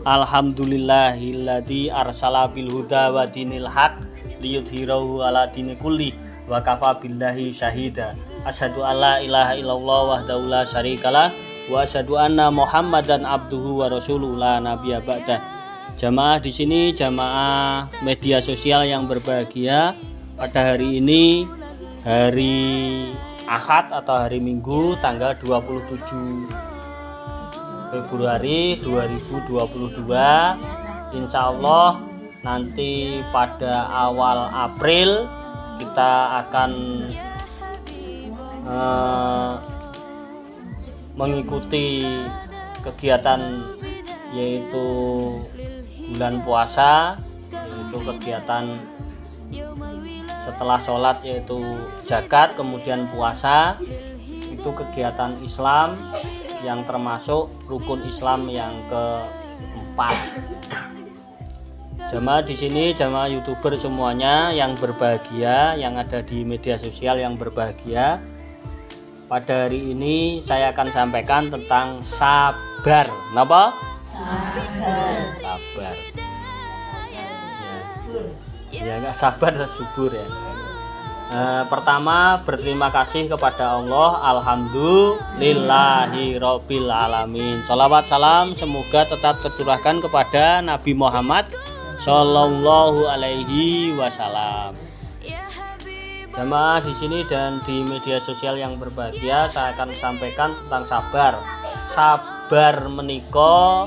Alhamdulillahilladzi arsala bil huda wa dinil haq liyudhhirahu ala dini kulli wa kafa billahi syahida. Asyhadu alla ilaha illallah wahdahu la syarikalah wa asyhadu anna Muhammadan abduhu wa rasuluhu la nabiyya ba'da. Jamaah di sini, jamaah media sosial yang berbahagia, pada hari ini hari Ahad atau hari Minggu tanggal 27 Februari 2022, insya Allah nanti pada awal April kita akan mengikuti kegiatan yaitu bulan puasa, yaitu kegiatan setelah sholat yaitu zakat, kemudian puasa, itu kegiatan Islam yang termasuk rukun Islam yang keempat. Jamaah di sini, jamaah YouTuber semuanya yang berbahagia, yang ada di media sosial yang berbahagia, pada hari ini saya akan sampaikan tentang sabar. Napa? Sabar. Ya nggak sabar subur ya. Pertama, berterima kasih kepada Allah. Alhamdulillahirabbil alamin. Shalawat salam semoga tetap tercurahkan kepada Nabi Muhammad Shallallahu alaihi wasallam. Jamaah di sini dan di media sosial yang berbahagia, saya akan sampaikan tentang sabar. Sabar menika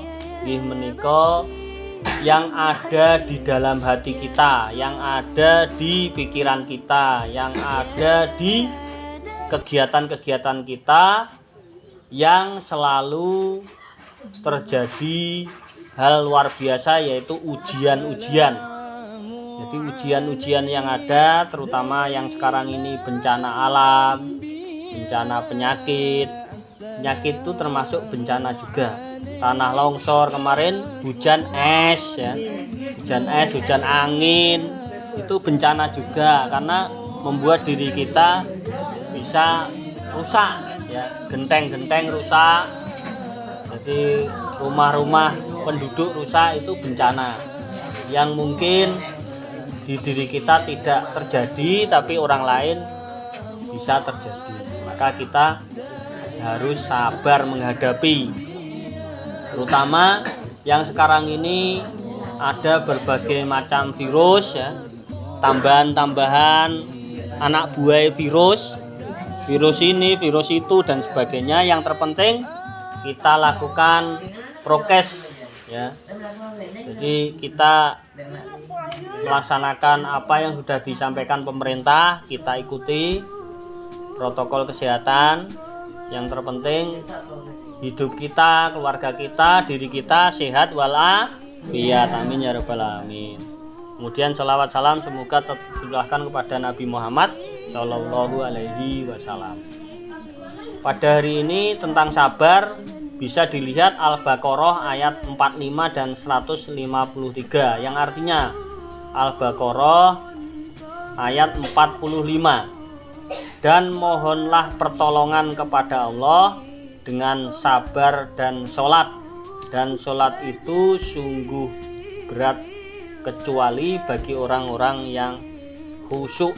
yang ada di dalam hati kita, yang ada di pikiran kita, yang ada di kegiatan-kegiatan kita, yang selalu terjadi hal luar biasa, yaitu ujian-ujian. Jadi ujian-ujian yang ada, terutama yang sekarang ini bencana alam, bencana penyakit. Penyakit itu termasuk bencana juga. Tanah longsor kemarin, hujan es ya, hujan es, hujan angin, itu bencana juga karena membuat diri kita bisa rusak ya, genteng-genteng rusak, jadi rumah-rumah penduduk rusak, itu bencana yang mungkin di diri kita tidak terjadi tapi orang lain bisa terjadi. Maka kita harus sabar menghadapi, terutama yang sekarang ini ada berbagai macam virus ya, tambahan-tambahan anak buah virus ini, virus itu dan sebagainya. Yang terpenting kita lakukan prokes ya. Jadi kita melaksanakan apa yang sudah disampaikan pemerintah, kita ikuti protokol kesehatan. Yang terpenting hidup kita, keluarga kita, diri kita sehat walafiat. Amin ya rabbal alamin. Kemudian sholawat salam semoga tercurahkan kepada Nabi Muhammad Shallallahu alaihi wasallam. Pada hari ini tentang sabar bisa dilihat Al-Baqarah ayat 45 dan 153, yang artinya Al-Baqarah ayat 45, dan mohonlah pertolongan kepada Allah dengan sabar dan sholat, dan sholat itu sungguh berat kecuali bagi orang-orang yang khusyuk.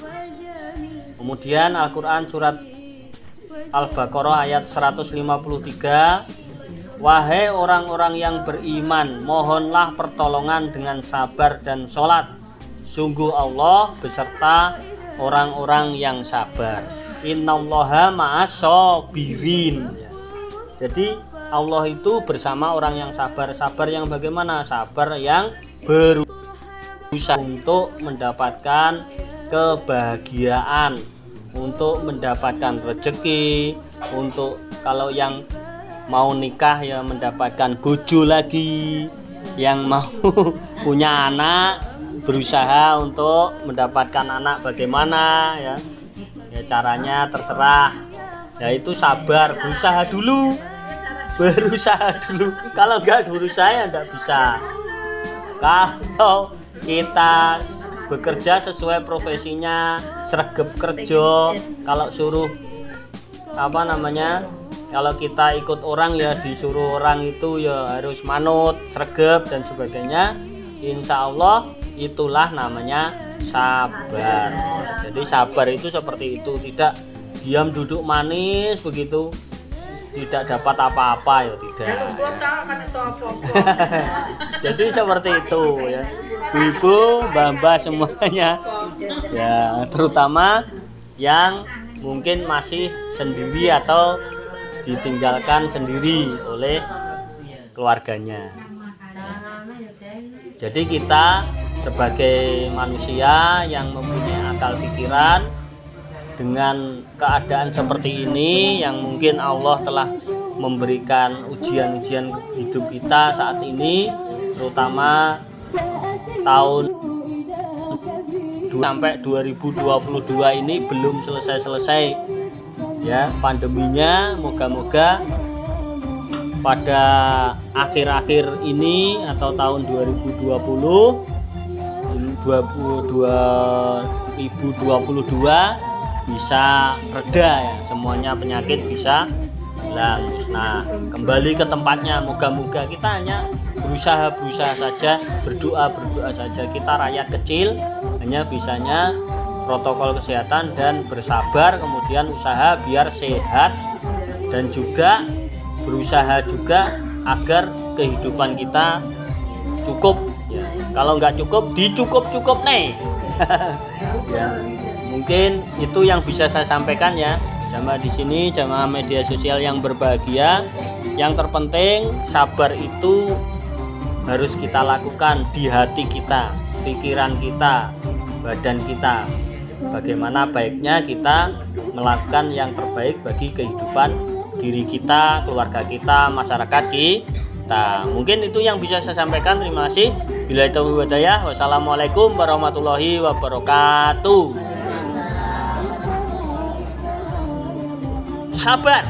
Kemudian Al-Quran surat Al-Baqarah ayat 153, wahai orang-orang yang beriman, mohonlah pertolongan dengan sabar dan sholat, sungguh Allah beserta orang-orang yang sabar. Innallaha ma'as shabirin. Jadi Allah itu bersama orang yang sabar. Sabar yang bagaimana? Sabar yang berusaha untuk mendapatkan kebahagiaan, untuk mendapatkan rezeki, untuk kalau yang mau nikah ya mendapatkan bojo lagi, yang mau punya anak berusaha untuk mendapatkan anak bagaimana ya, caranya terserah ya, itu sabar, berusaha dulu kalau enggak berusaha ya enggak bisa. Kalau kita bekerja sesuai profesinya, sregep kerja, kalau suruh Kalau kita ikut orang ya disuruh orang itu ya harus manut, sregep dan sebagainya. Insya Allah itulah namanya sabar. Jadi sabar itu seperti itu, tidak diam duduk manis begitu, tidak dapat apa-apa ya tidak. Jadi seperti itu ya, ibu, mbah-mbah semuanya ya, terutama yang mungkin masih sendiri atau ditinggalkan sendiri oleh keluarganya. Jadi kita sebagai manusia yang mempunyai akal pikiran, dengan keadaan seperti ini yang mungkin Allah telah memberikan ujian-ujian hidup kita saat ini, terutama tahun sampai 2022 ini belum selesai-selesai ya pandeminya. Moga-moga pada akhir-akhir ini atau tahun 2022 bisa reda ya, semuanya penyakit bisa hilang. Nah, kembali ke tempatnya. Moga-moga kita hanya berusaha saja, berdoa saja. Kita rakyat kecil hanya bisanya protokol kesehatan dan bersabar, kemudian usaha biar sehat, dan juga berusaha juga agar kehidupan kita cukup ya. Kalau nggak cukup, dicukup nih. Ya, mungkin itu yang bisa saya sampaikan ya, jamaah di sini, jamaah media sosial yang berbahagia. Yang terpenting sabar itu harus kita lakukan di hati kita, pikiran kita, badan kita. Bagaimana baiknya kita melakukan yang terbaik bagi kehidupan diri kita, keluarga kita, masyarakat kita. Mungkin itu yang bisa saya sampaikan. Terima kasih. Billahi taufiq wal hidayah. Wassalamualaikum warahmatullahi wabarakatuh. Sabar.